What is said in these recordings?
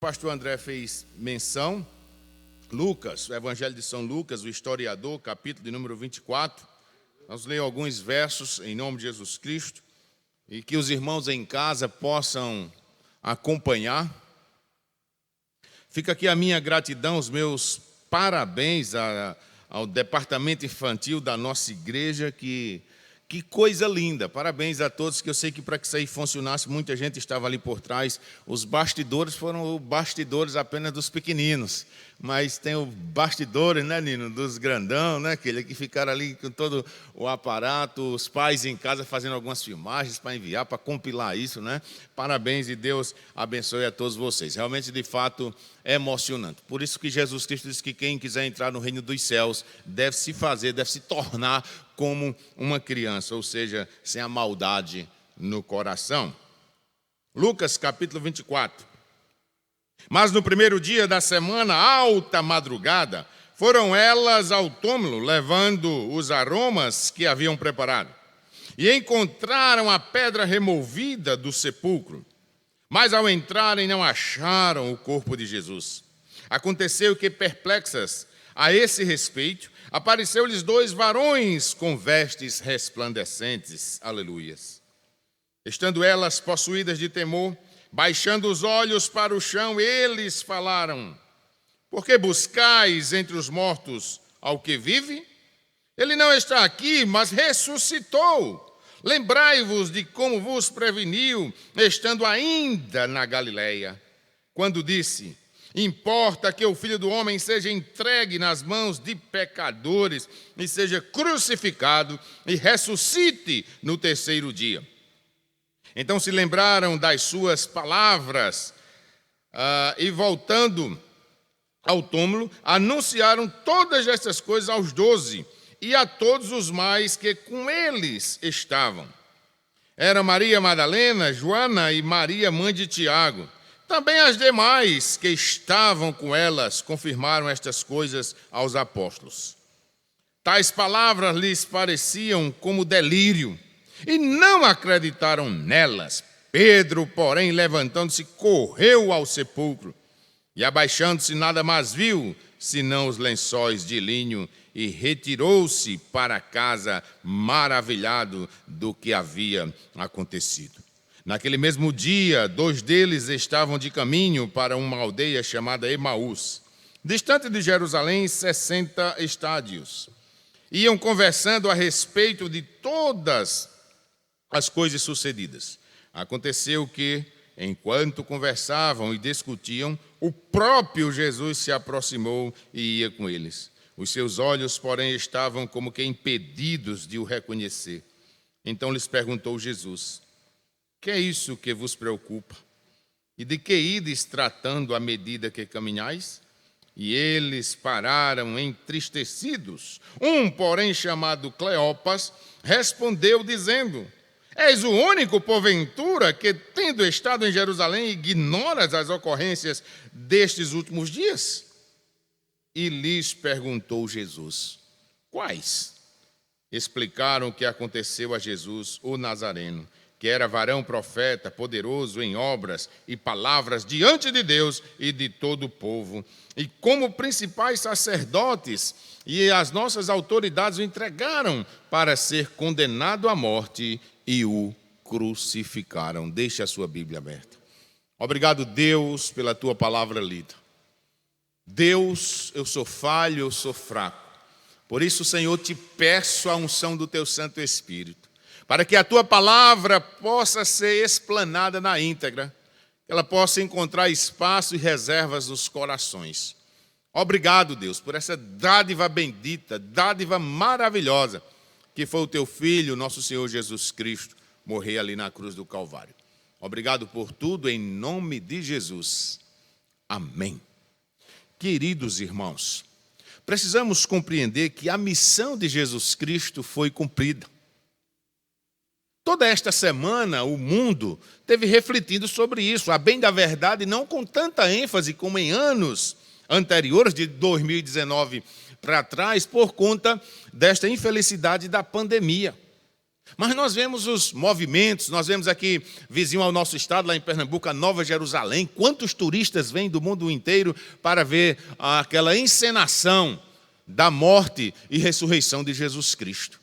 O pastor André fez menção, Lucas, o Evangelho de São Lucas, o historiador, capítulo de número 24. Nós lemos alguns versos em nome de Jesus Cristo e que os irmãos em casa possam acompanhar. Fica aqui a minha gratidão, os meus parabéns ao departamento infantil da nossa igreja, que coisa linda, parabéns a todos, que eu sei que para que isso aí funcionasse, muita gente estava ali por trás. Os bastidores foram bastidores apenas dos pequeninos, mas tem o bastidores, né, Nino, dos grandão, né, aquele que ficaram ali com todo o aparato, os pais em casa fazendo algumas filmagens para enviar, para compilar isso, né? Parabéns e Deus abençoe a todos vocês. Realmente, de fato, é emocionante. Por isso que Jesus Cristo diz que quem quiser entrar no reino dos céus deve se tornar como uma criança, ou seja, sem a maldade no coração. Lucas capítulo 24. Mas no primeiro dia da semana, alta madrugada, foram elas ao túmulo, levando os aromas que haviam preparado. E encontraram a pedra removida do sepulcro. Mas ao entrarem não acharam o corpo de Jesus. Aconteceu que, perplexas a esse respeito, apareceu-lhes dois varões com vestes resplandecentes. Aleluias. Estando elas possuídas de temor, baixando os olhos para o chão, eles falaram: por que buscais entre os mortos ao que vive? Ele não está aqui, mas ressuscitou. Lembrai-vos de como vos preveniu, estando ainda na Galileia, quando disse: importa que o Filho do Homem seja entregue nas mãos de pecadores e seja crucificado e ressuscite no terceiro dia. Então se lembraram das suas palavras e, voltando ao túmulo, anunciaram todas estas coisas aos 12 e a todos os mais que com eles estavam. Era Maria Madalena, Joana e Maria, mãe de Tiago. Também as demais que estavam com elas confirmaram estas coisas aos apóstolos. Tais palavras lhes pareciam como delírio e não acreditaram nelas. Pedro, porém, levantando-se, correu ao sepulcro e, abaixando-se, nada mais viu senão os lençóis de linho, e retirou-se para casa maravilhado do que havia acontecido. Naquele mesmo dia, 2 deles estavam de caminho para uma aldeia chamada Emaús, distante de Jerusalém 60 estádios. Iam conversando a respeito de todas as coisas sucedidas. Aconteceu que, enquanto conversavam e discutiam, o próprio Jesus se aproximou e ia com eles. Os seus olhos, porém, estavam como que impedidos de o reconhecer. Então lhes perguntou Jesus: que é isso que vos preocupa? E de que ides tratando à medida que caminhais? E eles pararam entristecidos. Um, porém, chamado Cleopas, respondeu dizendo: és o único, porventura, que, tendo estado em Jerusalém, ignoras as ocorrências destes últimos dias? E lhes perguntou Jesus: quais? Explicaram o que aconteceu a Jesus, o Nazareno, que era varão profeta, poderoso em obras e palavras diante de Deus e de todo o povo. E como principais sacerdotes e as nossas autoridades o entregaram para ser condenado à morte e o crucificaram. Deixe a sua Bíblia aberta. Obrigado, Deus, pela tua palavra lida. Deus, eu sou falho, eu sou fraco. Por isso, Senhor, te peço a unção do teu Santo Espírito, para que a tua palavra possa ser explanada na íntegra, que ela possa encontrar espaço e reservas nos corações. Obrigado, Deus, por essa dádiva bendita, dádiva maravilhosa, que foi o teu Filho, nosso Senhor Jesus Cristo, morrer ali na cruz do Calvário. Obrigado por tudo, em nome de Jesus. Amém. Queridos irmãos, precisamos compreender que a missão de Jesus Cristo foi cumprida. Toda esta semana, o mundo teve refletindo sobre isso, a bem da verdade, não com tanta ênfase como em anos anteriores, de 2019 para trás, por conta desta infelicidade da pandemia. Mas nós vemos os movimentos, nós vemos aqui, vizinho ao nosso estado, lá em Pernambuco, a Nova Jerusalém. Quantos turistas vêm do mundo inteiro para ver aquela encenação da morte e ressurreição de Jesus Cristo.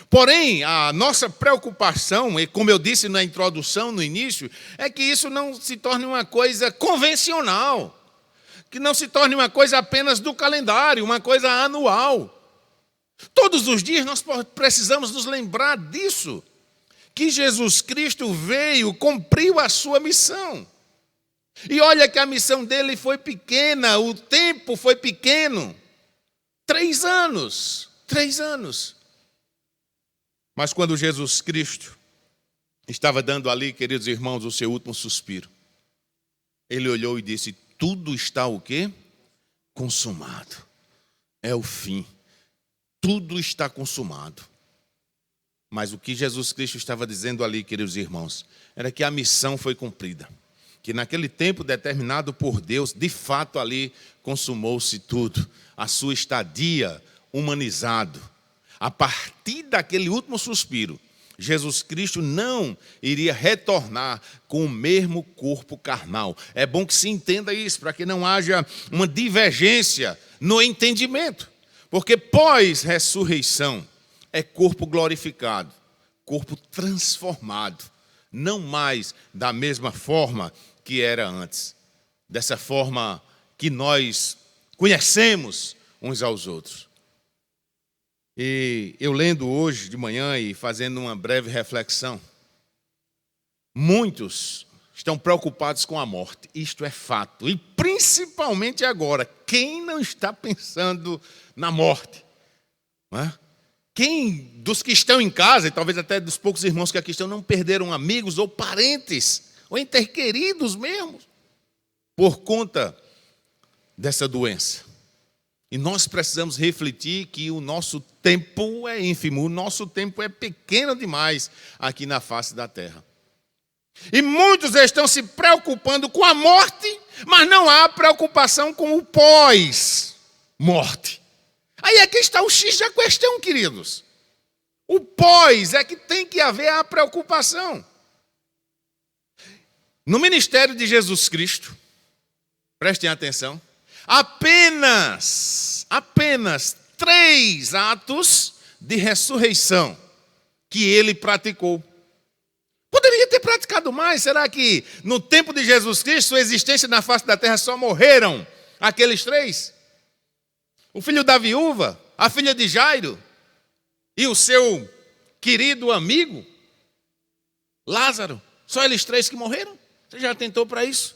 Porém, a nossa preocupação, e como eu disse na introdução, no início, é que isso não se torne uma coisa convencional, que não se torne uma coisa apenas do calendário, uma coisa anual. Todos os dias nós precisamos nos lembrar disso, que Jesus Cristo veio, cumpriu a sua missão. E olha que a missão dele foi pequena, o tempo foi pequeno. 3 anos. Mas quando Jesus Cristo estava dando ali, queridos irmãos, o seu último suspiro, ele olhou e disse: tudo está o quê? Consumado. É o fim. Tudo está consumado. Mas o que Jesus Cristo estava dizendo ali, queridos irmãos, era que a missão foi cumprida. Que naquele tempo determinado por Deus, de fato ali consumou-se tudo. A sua estadia humanizado. A partir daquele último suspiro, Jesus Cristo não iria retornar com o mesmo corpo carnal. É bom que se entenda isso, para que não haja uma divergência no entendimento. Porque pós-ressurreição é corpo glorificado, corpo transformado, não mais da mesma forma que era antes, dessa forma que nós conhecemos uns aos outros. E eu lendo hoje de manhã e fazendo uma breve reflexão, muitos estão preocupados com a morte, isto é fato, e principalmente agora, quem não está pensando na morte? Não é? Quem dos que estão em casa, e talvez até dos poucos irmãos que aqui estão, não perderam amigos ou parentes, ou interqueridos mesmo, por conta dessa doença? E nós precisamos refletir que o nosso tempo é ínfimo, o nosso tempo é pequeno demais aqui na face da terra. E muitos estão se preocupando com a morte, mas não há preocupação com o pós-morte. Aí é que está o X da questão, queridos. O pós é que tem que haver a preocupação. No ministério de Jesus Cristo, prestem atenção, apenas 3 atos de ressurreição que ele praticou. Poderia ter praticado mais. Será que no tempo de Jesus Cristo, sua existência na face da terra, só morreram aqueles 3? O filho da viúva, a filha de Jairo e o seu querido amigo Lázaro. Só eles 3 que morreram? Você já tentou para isso?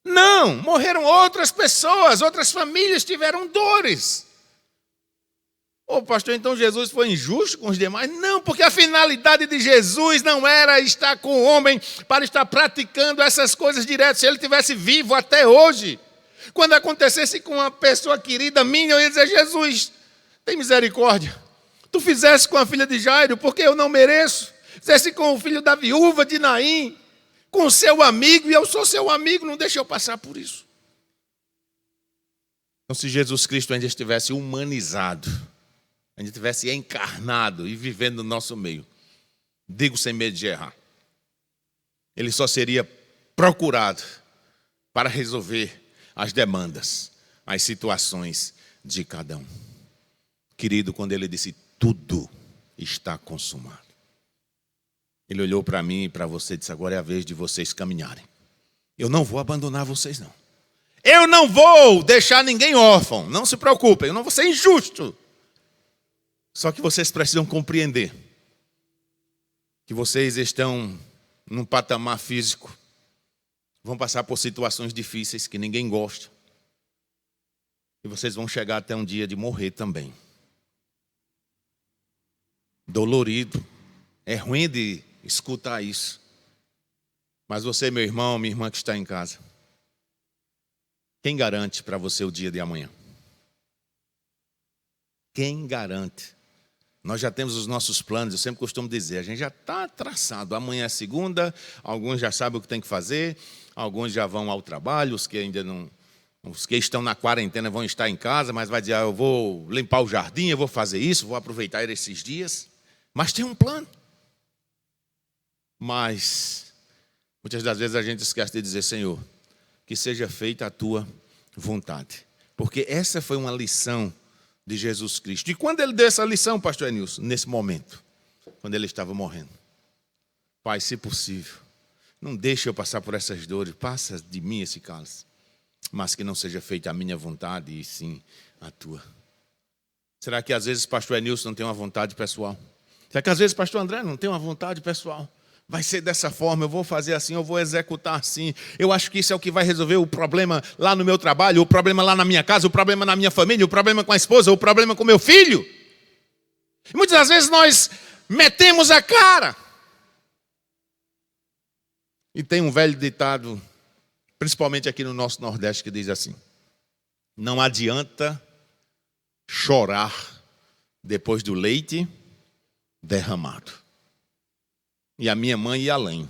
Não, morreram outras pessoas, outras famílias tiveram dores. Ô pastor, então Jesus foi injusto com os demais? Não, porque a finalidade de Jesus não era estar com o homem para estar praticando essas coisas direto. Se ele estivesse vivo até hoje, quando acontecesse com uma pessoa querida minha, eu ia dizer: Jesus, tem misericórdia. Tu fizesse com a filha de Jairo, porque eu não mereço. Fizesse com o filho da viúva de Naim, com o seu amigo, e eu sou seu amigo, não deixa eu passar por isso. Então, se Jesus Cristo ainda estivesse humanizado, ainda estivesse encarnado e vivendo no nosso meio, digo sem medo de errar, ele só seria procurado para resolver as demandas, as situações de cada um. Querido, quando ele disse: tudo está consumado, ele olhou para mim e para você e disse: agora é a vez de vocês caminharem. Eu não vou abandonar vocês, não. Eu não vou deixar ninguém órfão. Não se preocupem, eu não vou ser injusto. Só que vocês precisam compreender que vocês estão num patamar físico, vão passar por situações difíceis que ninguém gosta. E vocês vão chegar até um dia de morrer também. Dolorido. É ruim de escutar isso. Mas você, meu irmão, minha irmã que está em casa, quem garante para você o dia de amanhã? Quem garante? Nós já temos os nossos planos, eu sempre costumo dizer, a gente já está traçado. Amanhã é segunda, alguns já sabem o que tem que fazer, alguns já vão ao trabalho, os que ainda não, os que estão na quarentena vão estar em casa, mas vai dizer: eu vou limpar o jardim, eu vou fazer isso, vou aproveitar esses dias. Mas tem um plano. Mas muitas das vezes a gente esquece de dizer: Senhor, que seja feita a tua vontade. Porque essa foi uma lição de Jesus Cristo. E quando ele deu essa lição, pastor Enilson? Nesse momento, quando ele estava morrendo. Pai, se possível, não deixe eu passar por essas dores, passa de mim esse cálice, mas que não seja feita a minha vontade e sim a tua. Será que às vezes pastor Enilson não tem uma vontade pessoal? Será que às vezes pastor André não tem uma vontade pessoal? Vai ser dessa forma, eu vou fazer assim, eu vou executar assim. Eu acho que isso é o que vai resolver o problema lá no meu trabalho, o problema lá na minha casa, o problema na minha família, o problema com a esposa, o problema com o meu filho. E muitas das vezes nós metemos a cara. E tem um velho ditado, principalmente aqui no nosso Nordeste, que diz assim: não adianta chorar depois do leite derramado. E a minha mãe ia além.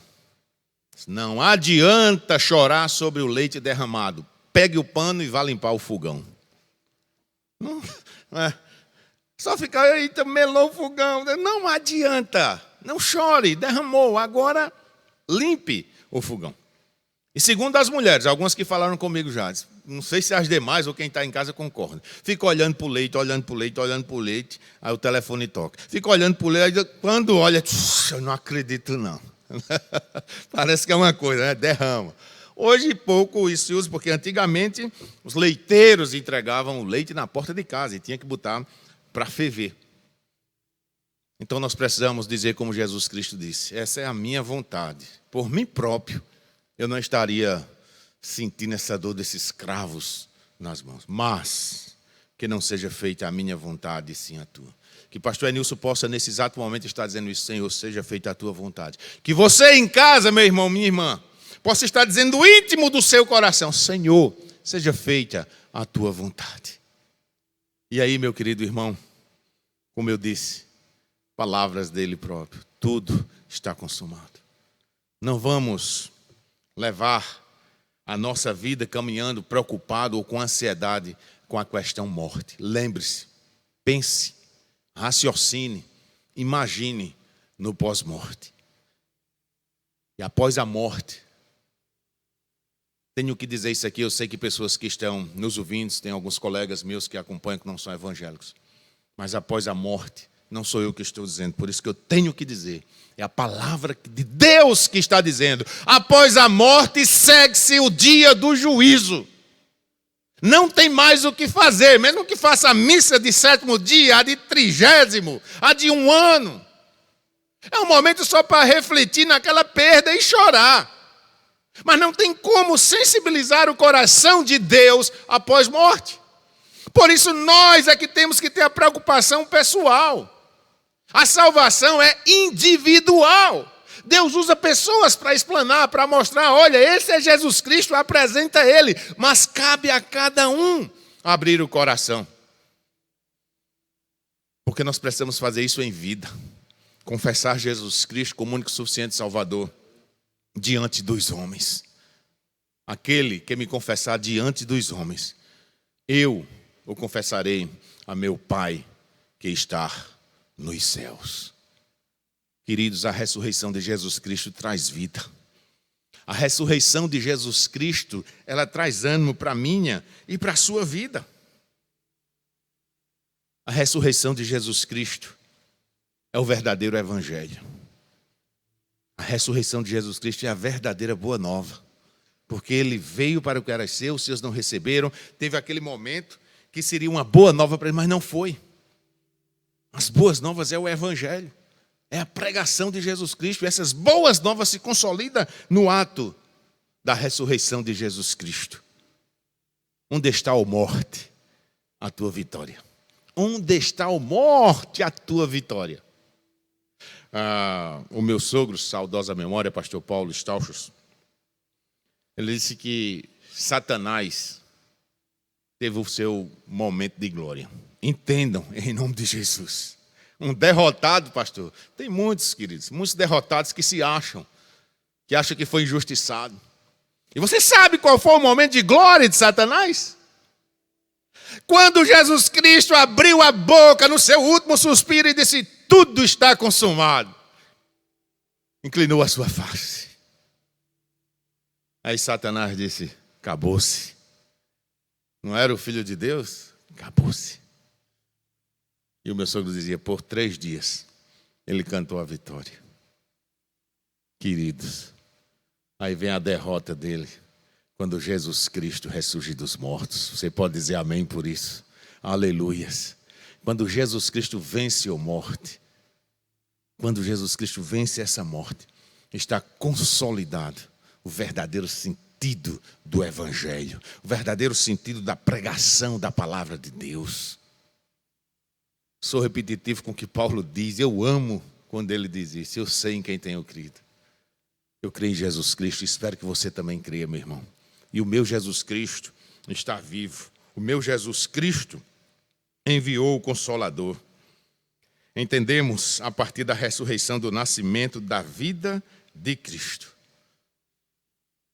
Não adianta chorar sobre o leite derramado. Pegue o pano e vá limpar o fogão. Não é. Só ficar, eita, melou o fogão. Não adianta. Não chore, derramou. Agora limpe o fogão. E segundo as mulheres, algumas que falaram comigo já, não sei se as demais ou quem está em casa concorda. Fica olhando para o leite, olhando para o leite, olhando para o leite, aí o telefone toca. Fica olhando para o leite, quando olha, eu não acredito não. Parece que é uma coisa, né? Derrama. Hoje pouco isso se usa, porque antigamente os leiteiros entregavam o leite na porta de casa e tinha que botar para ferver. Então nós precisamos dizer como Jesus Cristo disse: essa é a minha vontade. Por mim próprio, eu não estaria sentindo essa dor desses cravos nas mãos. Mas que não seja feita a minha vontade, e sim a tua. Que pastor Enilson possa, nesse exato momento, estar dizendo isso: Senhor, seja feita a tua vontade. Que você em casa, meu irmão, minha irmã, possa estar dizendo do íntimo do seu coração: Senhor, seja feita a tua vontade. E aí, meu querido irmão, como eu disse, palavras dele próprio: tudo está consumado. Não vamos levar a nossa vida caminhando preocupado ou com ansiedade com a questão morte. Lembre-se, pense, raciocine, imagine no pós-morte. E após a morte, tenho que dizer isso aqui, eu sei que pessoas que estão nos ouvindo, tem alguns colegas meus que acompanham que não são evangélicos, mas após a morte, não sou eu que estou dizendo, por isso que eu tenho que dizer, é a palavra de Deus que está dizendo: após a morte segue-se o dia do juízo. Não tem mais o que fazer, mesmo que faça a missa de 7º dia, a de 30º, a de 1 ano. É um momento só para refletir naquela perda e chorar. Mas não tem como sensibilizar o coração de Deus após morte. Por isso nós é que temos que ter a preocupação pessoal. A salvação é individual. Deus usa pessoas para explanar, para mostrar: olha, esse é Jesus Cristo, apresenta Ele. Mas cabe a cada um abrir o coração. Porque nós precisamos fazer isso em vida. Confessar Jesus Cristo como único e suficiente Salvador diante dos homens. Aquele que me confessar diante dos homens, eu o confessarei a meu Pai que está nos céus. Queridos, a ressurreição de Jesus Cristo traz vida. A ressurreição de Jesus Cristo, ela traz ânimo para a minha e para a sua vida. A ressurreição de Jesus Cristo é o verdadeiro evangelho. A ressurreição de Jesus Cristo é a verdadeira boa nova. Porque ele veio para o que era seu, os seus não receberam. Teve aquele momento que seria uma boa nova para ele, mas não foi. As boas novas é o evangelho. É a pregação de Jesus Cristo. E essas boas novas se consolidam no ato da ressurreição de Jesus Cristo. Onde está, ó morte, a tua vitória? Onde está, ó morte, a tua vitória? O meu sogro, saudosa memória, pastor Paulo Stauchos, ele disse que Satanás teve o seu momento de glória. Entendam, em nome de Jesus. Um derrotado, pastor, tem muitos, queridos, muitos derrotados que se acham, que acham que foi injustiçado. E você sabe qual foi o momento de glória de Satanás? Quando Jesus Cristo abriu a boca no seu último suspiro e disse: tudo está consumado. inclinou a sua face. Aí Satanás disse: acabou-se. Não era o Filho de Deus? Acabou-se. E o meu sogro dizia: por 3 dias ele cantou a vitória. Queridos, aí vem a derrota dele, quando Jesus Cristo ressurge dos mortos. Você pode dizer amém por isso? Aleluias. Quando Jesus Cristo vence a morte, quando Jesus Cristo vence essa morte, está consolidado o verdadeiro sentido do Evangelho, o verdadeiro sentido da pregação da palavra de Deus. Sou repetitivo com o que Paulo diz. Eu amo quando ele diz isso. Eu sei em quem tenho crido. Eu creio em Jesus Cristo. Espero que você também creia, meu irmão. E o meu Jesus Cristo está vivo. O meu Jesus Cristo enviou o Consolador. Entendemos a partir da ressurreição do nascimento da vida de Cristo.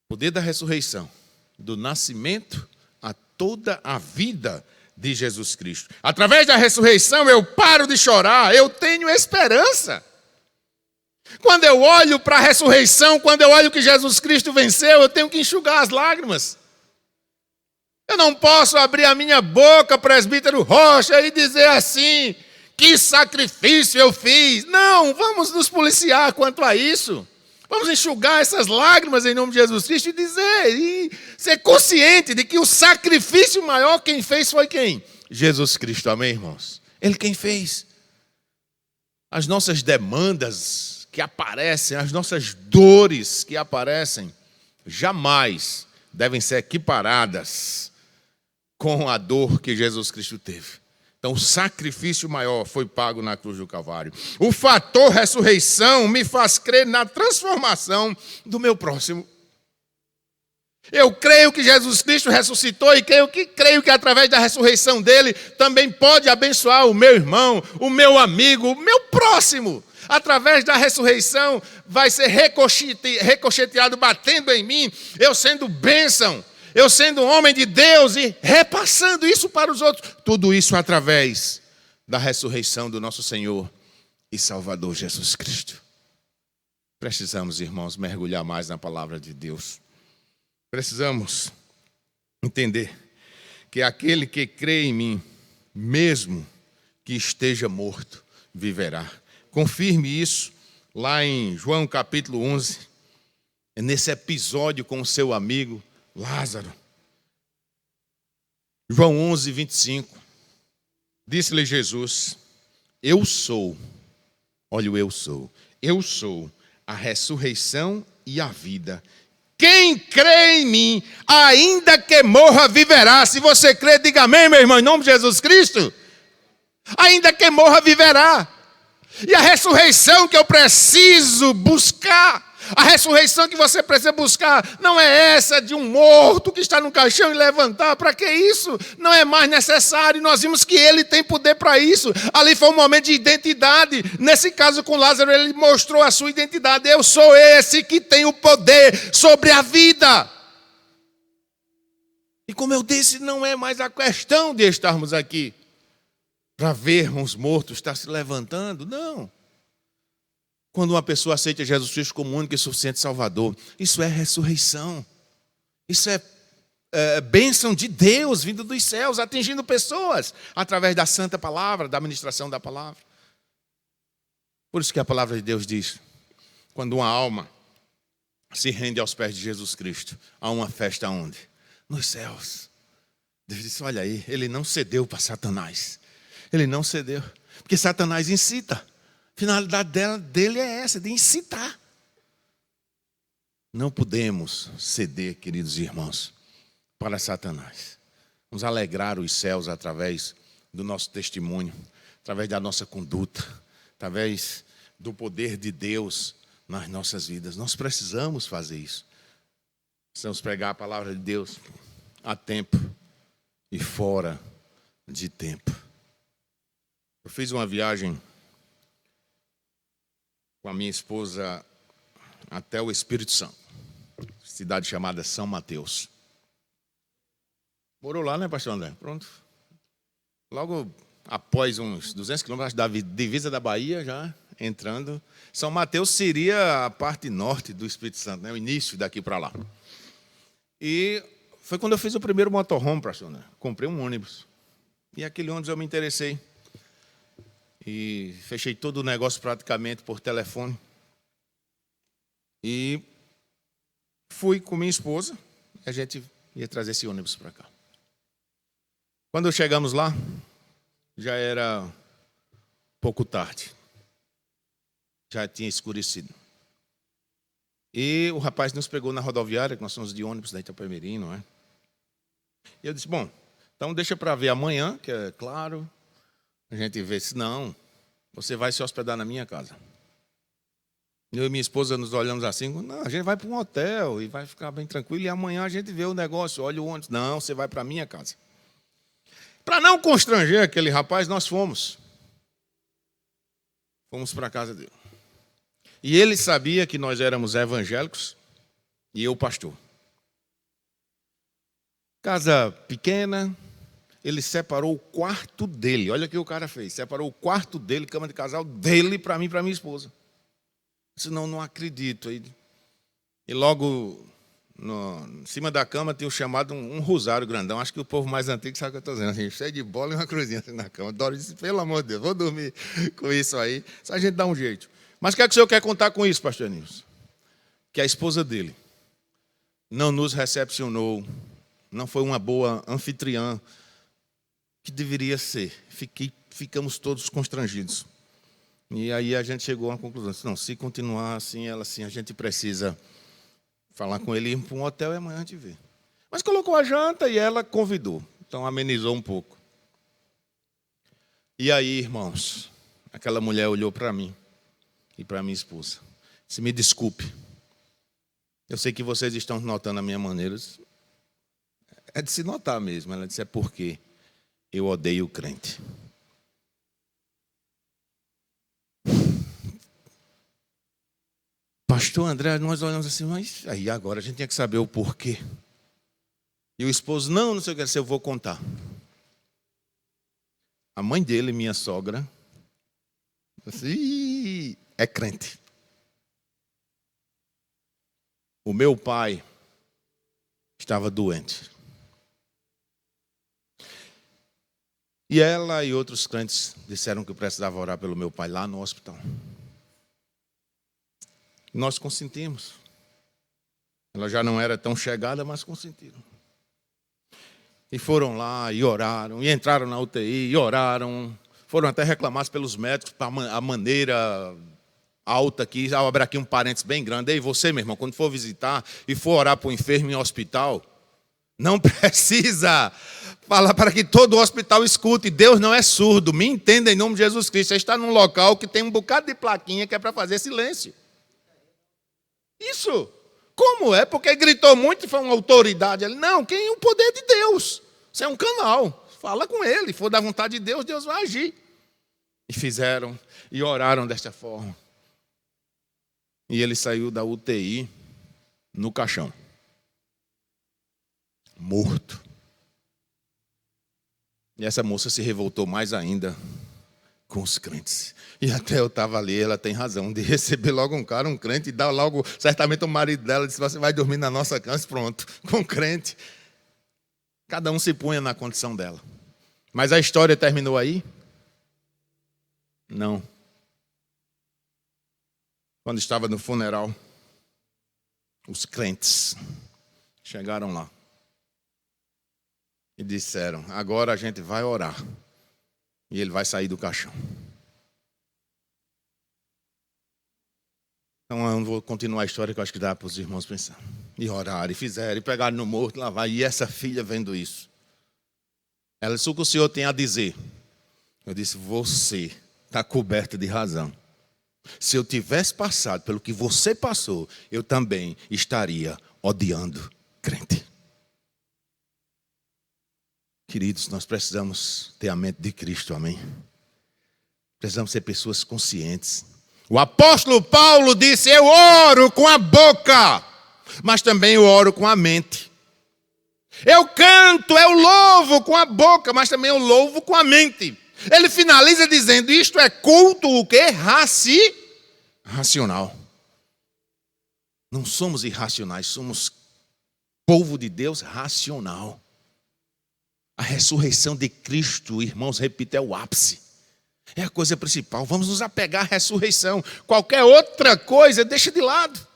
O poder da ressurreição, do nascimento a toda a vida de Jesus Cristo. Através da ressurreição eu paro de chorar, eu tenho esperança. Quando eu olho para a ressurreição, quando eu olho que Jesus Cristo venceu, eu tenho que enxugar as lágrimas. Eu não posso abrir a minha boca, presbítero Rocha, e dizer assim: que sacrifício eu fiz. Não, vamos nos policiar quanto a isso. Vamos enxugar essas lágrimas em nome de Jesus Cristo e dizer, e ser consciente de que o sacrifício maior quem fez foi quem? Jesus Cristo, amém, irmãos? Ele quem fez. As nossas demandas que aparecem, as nossas dores que aparecem, jamais devem ser equiparadas com a dor que Jesus Cristo teve. Então, o sacrifício maior foi pago na cruz do Calvário. O fator ressurreição me faz crer na transformação do meu próximo. Eu creio que Jesus Cristo ressuscitou e creio que através da ressurreição dele também pode abençoar o meu irmão, o meu amigo, o meu próximo. Através da ressurreição vai ser ricocheteado, batendo em mim, eu sendo bênção. Eu sendo um homem de Deus e repassando isso para os outros. Tudo isso através da ressurreição do nosso Senhor e Salvador Jesus Cristo. Precisamos, irmãos, mergulhar mais na palavra de Deus. Precisamos entender que aquele que crê em mim, mesmo que esteja morto, viverá. Confirme isso lá em João capítulo 11, nesse episódio com o seu amigo Lázaro. João 11, 25. Disse-lhe Jesus: eu sou, olha o eu sou a ressurreição e a vida. Quem crê em mim, ainda que morra, viverá. Se você crê, diga amém, meu irmão, em nome de Jesus Cristo. Ainda que morra, viverá. E a ressurreição que eu preciso buscar, a ressurreição que você precisa buscar, não é essa de um morto que está no caixão e levantar. Para que isso? Não é mais necessário. Nós vimos que ele tem poder para isso. Ali foi um momento de identidade. Nesse caso com Lázaro, ele mostrou a sua identidade. Eu sou esse que tem o poder sobre a vida. E como eu disse, não é mais a questão de estarmos aqui para vermos mortos estar se levantando. Não. Quando uma pessoa aceita Jesus Cristo como único e suficiente Salvador, isso é ressurreição. Isso é bênção de Deus vindo dos céus, atingindo pessoas através da santa palavra, da ministração da palavra. Por isso que a palavra de Deus diz, quando uma alma se rende aos pés de Jesus Cristo, há uma festa onde? Nos céus. Deus disse, olha aí, ele não cedeu para Satanás. Ele não cedeu, porque Satanás incita. A finalidade dele é essa, de incitar. Não podemos ceder, queridos irmãos, para Satanás. Vamos alegrar os céus através do nosso testemunho, através da nossa conduta, através do poder de Deus nas nossas vidas. Nós precisamos fazer isso. Precisamos pregar a palavra de Deus a tempo e fora de tempo. Eu fiz uma viagem com a minha esposa até o Espírito Santo, cidade chamada São Mateus. Morou lá, né, pastor André? Pronto. Logo após uns 200 quilômetros da divisa da Bahia, já entrando. São Mateus seria a parte norte do Espírito Santo, né? O início daqui para lá. E foi quando eu fiz o primeiro motorhome, pastor André. Comprei um ônibus. E aquele ônibus eu me interessei. E fechei todo o negócio praticamente por telefone. E fui com minha esposa. E a gente ia trazer esse ônibus para cá. Quando chegamos lá, já era pouco tarde. Já tinha escurecido. E o rapaz nos pegou na rodoviária, que nós somos de ônibus da Itapemirim, não é? E eu disse, bom, então deixa para ver amanhã, que é claro, a gente vê se não, você vai se hospedar na minha casa. Eu e minha esposa nos olhamos assim, não, a gente vai para um hotel e vai ficar bem tranquilo, e amanhã a gente vê o negócio, olha o ônibus. Não, você vai para a minha casa. Para não constranger aquele rapaz, nós fomos. Fomos para a casa dele. E ele sabia que nós éramos evangélicos e eu pastor. Casa pequena, ele separou o quarto dele. Olha o que o cara fez. Separou o quarto dele, cama de casal dele para mim e para minha esposa. Senão não acredito. E logo em cima da cama tinha o chamado um rosário grandão. Acho que o povo mais antigo sabe o que eu estou dizendo. Assim, cheio de bola e uma cruzinha assim na cama. Dora disse, pelo amor de Deus, vou dormir com isso aí. Só a gente dá um jeito. Mas o que é que o senhor quer contar com isso, pastor Nilson? Que a esposa dele não nos recepcionou, não foi uma boa anfitriã, que deveria ser. Ficamos todos constrangidos. E aí a gente chegou a uma conclusão. Não, se continuar assim, ela assim, a gente precisa falar com ele, ir para um hotel e amanhã a gente vê. Mas colocou a janta e ela convidou. Então amenizou um pouco. E aí, irmãos, aquela mulher olhou para mim e para minha esposa. Disse, me desculpe. Eu sei que vocês estão notando a minha maneira. É de se notar mesmo. Ela disse, é porque eu odeio o crente. Pastor André, nós olhamos assim, mas aí agora a gente tinha que saber o porquê. E o esposo, não sei o que, eu vou contar. A mãe dele, minha sogra, disse, é crente. O meu pai estava doente. E ela e outros crentes disseram que precisava orar pelo meu pai lá no hospital. Nós consentimos. Ela já não era tão chegada, mas consentiram. E foram lá e oraram, e entraram na UTI, e oraram. Foram até reclamados pelos médicos, a maneira alta aqui. Vou abrir aqui um parênteses bem grande. Ei, você, meu irmão, quando for visitar e for orar para um enfermo em hospital, não precisa falar para que todo o hospital escute. Deus não é surdo. Me entenda em nome de Jesus Cristo. Você está num local que tem um bocado de plaquinha que é para fazer silêncio. Isso. Como é? Porque gritou muito e foi uma autoridade. Ele, não, quem é o poder de Deus? Você é um canal. Fala com ele. Se for da vontade de Deus, Deus vai agir. E fizeram, e oraram desta forma. E ele saiu da UTI no caixão. Morto. E essa moça se revoltou mais ainda com os crentes. E até eu estava ali, ela tem razão, de receber logo um cara, um crente, e dar logo, certamente o marido dela disse, você vai dormir na nossa cama, pronto, com crente. Cada um se punha na condição dela. Mas a história terminou aí? Não. Quando estava no funeral, os crentes chegaram lá e disseram, agora a gente vai orar e ele vai sair do caixão. Então eu não vou continuar a história que eu acho que dá para os irmãos pensar. E oraram, e fizeram, e pegaram no morto, lá vai. E essa filha vendo isso, ela disse, o que o senhor tem a dizer? Eu disse, você está coberto de razão. Se eu tivesse passado pelo que você passou, eu também estaria odiando crente. Queridos, nós precisamos ter a mente de Cristo, amém? Precisamos ser pessoas conscientes. O apóstolo Paulo disse, eu oro com a boca, mas também eu oro com a mente. Eu canto, eu louvo com a boca, mas também eu louvo com a mente. Ele finaliza dizendo, isto é culto o quê? Racional. Não somos irracionais, somos povo de Deus racional. A ressurreição de Cristo, irmãos, repito, é o ápice. É a coisa principal. Vamos nos apegar à ressurreição. Qualquer outra coisa, deixa de lado.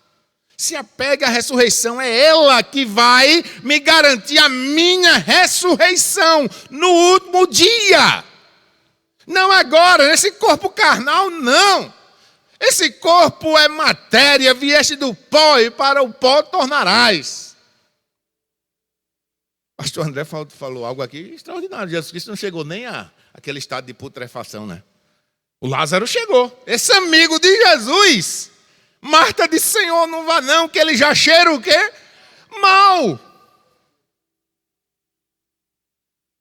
Se apega à ressurreição, é ela que vai me garantir a minha ressurreição no último dia. Não agora, nesse corpo carnal, não. Esse corpo é matéria, vieste do pó e para o pó tornarás. O pastor André falou algo aqui extraordinário. Jesus Cristo não chegou nem àquele estado de putrefação, né? O Lázaro chegou. Esse amigo de Jesus. Marta disse, Senhor, não vá não, que ele já cheira o quê? Mal.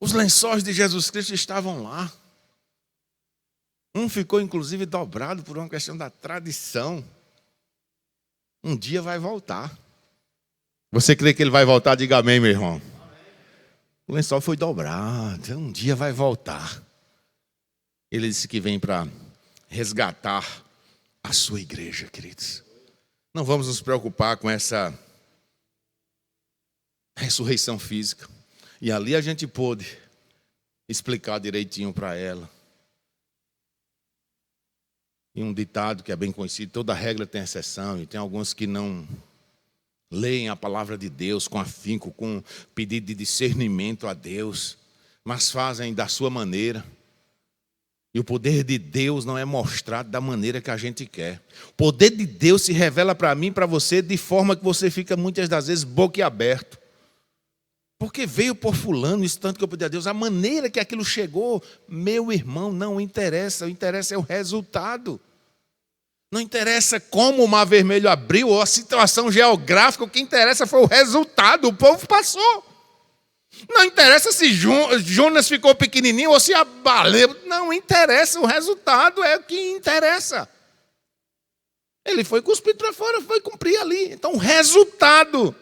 Os lençóis de Jesus Cristo estavam lá. Um ficou, inclusive, dobrado por uma questão da tradição. Um dia vai voltar. Você crê que ele vai voltar? Diga amém, meu irmão. O lençol foi dobrado. Um dia vai voltar. Ele disse que vem para resgatar a sua igreja, queridos. Não vamos nos preocupar com essa ressurreição física. E ali a gente pôde explicar direitinho para ela. E um ditado que é bem conhecido, toda regra tem exceção, e tem alguns que não leem a palavra de Deus com afinco, com pedido de discernimento a Deus, mas fazem da sua maneira. E o poder de Deus não é mostrado da maneira que a gente quer. O poder de Deus se revela para mim e para você de forma que você fica muitas das vezes boquiaberto. Porque veio por fulano, isso tanto que eu pedi a Deus. A maneira que aquilo chegou, meu irmão, não interessa. O interessa é o resultado. Não interessa como o Mar Vermelho abriu ou a situação geográfica. O que interessa foi o resultado. O povo passou. Não interessa se Jonas ficou pequenininho ou se a baleia... Não interessa, o resultado é o que interessa. Ele foi cuspido para fora, foi cumprir ali. Então o resultado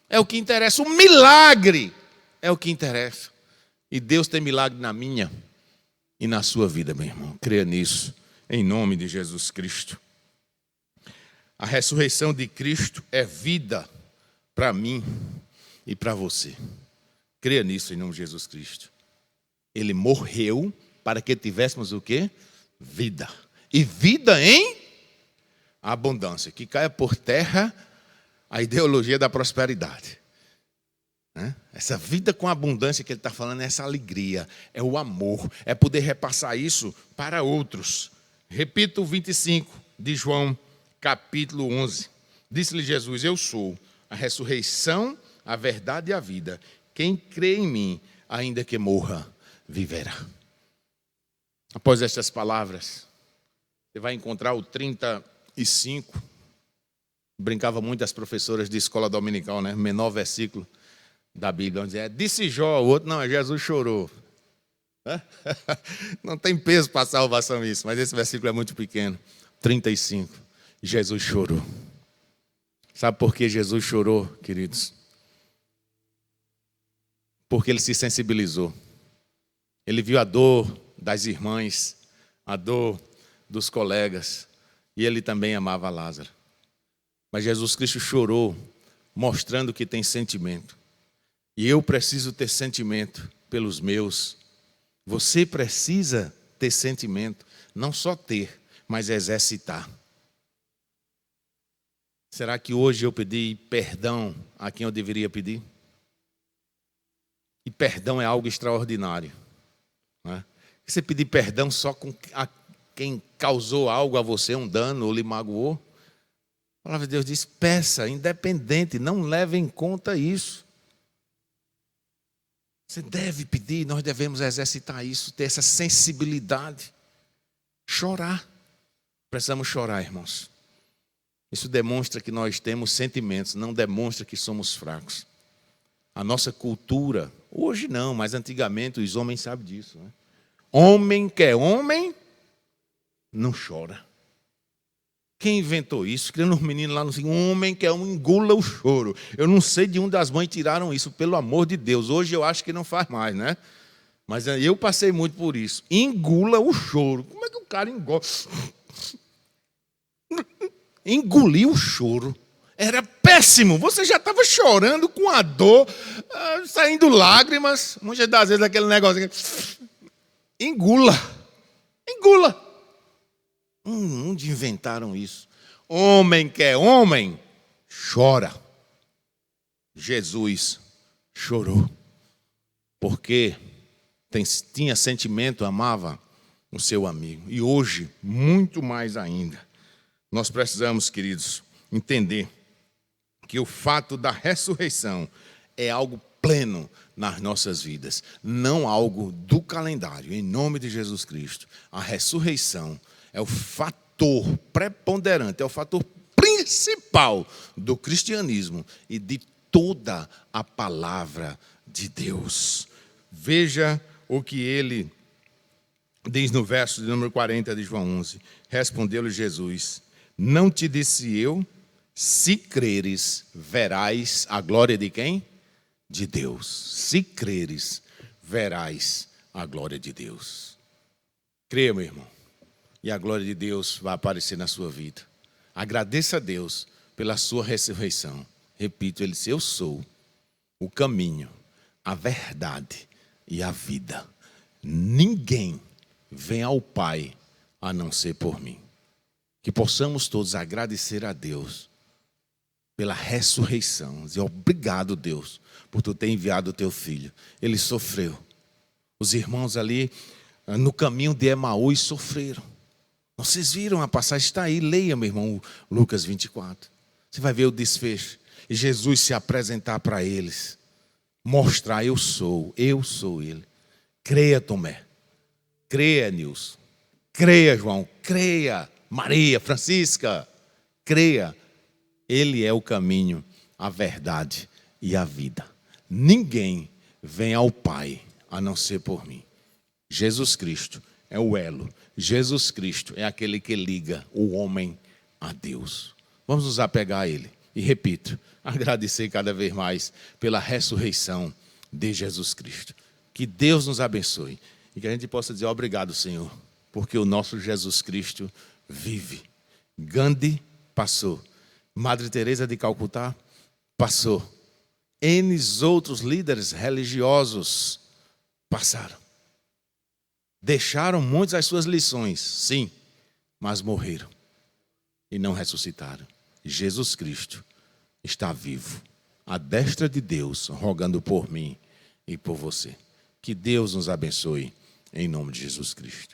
é o que interessa. O milagre é o que interessa. E Deus tem milagre na minha e na sua vida, meu irmão. Creia nisso, em nome de Jesus Cristo. A ressurreição de Cristo é vida para mim e para você. Creia nisso em nome de Jesus Cristo. Ele morreu para que tivéssemos o quê? Vida. E vida em abundância. Que caia por terra a ideologia da prosperidade. Essa vida com abundância que ele está falando é essa alegria, é o amor, é poder repassar isso para outros. Repito o 25 de João, capítulo 11. Disse-lhe Jesus, eu sou a ressurreição, a verdade e a vida. Quem crê em mim, ainda que morra, viverá. Após estas palavras, você vai encontrar o 35. Brincava muito as professoras de escola dominical, né? Menor versículo da Bíblia, onde disse Jó, o outro não, Jesus chorou. Não tem peso para a salvação isso, mas esse versículo é muito pequeno. 35, Jesus chorou. Sabe por que Jesus chorou, queridos? Porque ele se sensibilizou. Ele viu a dor das irmãs, a dor dos colegas, e ele também amava Lázaro. Mas Jesus Cristo chorou, mostrando que tem sentimento. E eu preciso ter sentimento pelos meus. Você precisa ter sentimento, não só ter, mas exercitar. Será que hoje eu pedi perdão a quem eu deveria pedir? E perdão é algo extraordinário. Né? Você pedir perdão só a quem causou algo a você, um dano ou lhe magoou? A palavra de Deus diz, peça, independente, não leve em conta isso. Você deve pedir, nós devemos exercitar isso, ter essa sensibilidade. Chorar. Precisamos chorar, irmãos. Isso demonstra que nós temos sentimentos, não demonstra que somos fracos. A nossa cultura, hoje não, mas antigamente os homens sabem disso. Né? Homem que é homem, não chora. Quem inventou isso? Criando uns meninos lá no segundo, um homem que é um engula o choro. Eu não sei de onde as mães tiraram isso, pelo amor de Deus. Hoje eu acho que não faz mais, né? Mas eu passei muito por isso. Engula o choro. Como é que o cara engole? Engoliu o choro. Era péssimo. Você já estava chorando com a dor, saindo lágrimas. Muitas das vezes aquele negócio. Engula. Engula. Onde inventaram isso? Homem que é homem, chora. Jesus chorou. Porque tinha sentimento, amava o seu amigo. E hoje, muito mais ainda. Nós precisamos, queridos, entender que o fato da ressurreição é algo pleno nas nossas vidas, não algo do calendário. Em nome de Jesus Cristo, a ressurreição é o fator preponderante, é o fator principal do cristianismo e de toda a palavra de Deus. Veja o que ele diz no verso de número 40 de João 11. Respondeu-lhe Jesus: não te disse eu, se creres, verás a glória de quem? De Deus. Se creres, verás a glória de Deus. Creia, meu irmão, e a glória de Deus vai aparecer na sua vida. Agradeça a Deus pela sua ressurreição. Repito, ele disse: eu sou o caminho, a verdade e a vida. Ninguém vem ao Pai a não ser por mim. Que possamos todos agradecer a Deus pela ressurreição. Dizer: obrigado, Deus, por tu ter enviado o teu filho. Ele sofreu. Os irmãos ali no caminho de Emaús sofreram. Vocês viram a passagem? Está aí, leia, meu irmão, Lucas 24. Você vai ver o desfecho. E Jesus se apresentar para eles. Mostrar: eu sou ele. Creia, Tomé. Creia, Nilson. Creia, João. Creia, Maria, Francisca. Creia. Ele é o caminho, a verdade e a vida. Ninguém vem ao Pai a não ser por mim. Jesus Cristo é o elo. Jesus Cristo é aquele que liga o homem a Deus. Vamos nos apegar a Ele. E repito, agradecer cada vez mais pela ressurreição de Jesus Cristo. Que Deus nos abençoe e que a gente possa dizer: obrigado, Senhor, porque o nosso Jesus Cristo vive. Gandhi passou. Madre Teresa de Calcutá passou. N outros líderes religiosos passaram. Deixaram muitas as suas lições, sim, mas morreram e não ressuscitaram. Jesus Cristo está vivo, à destra de Deus, rogando por mim e por você. Que Deus nos abençoe, em nome de Jesus Cristo.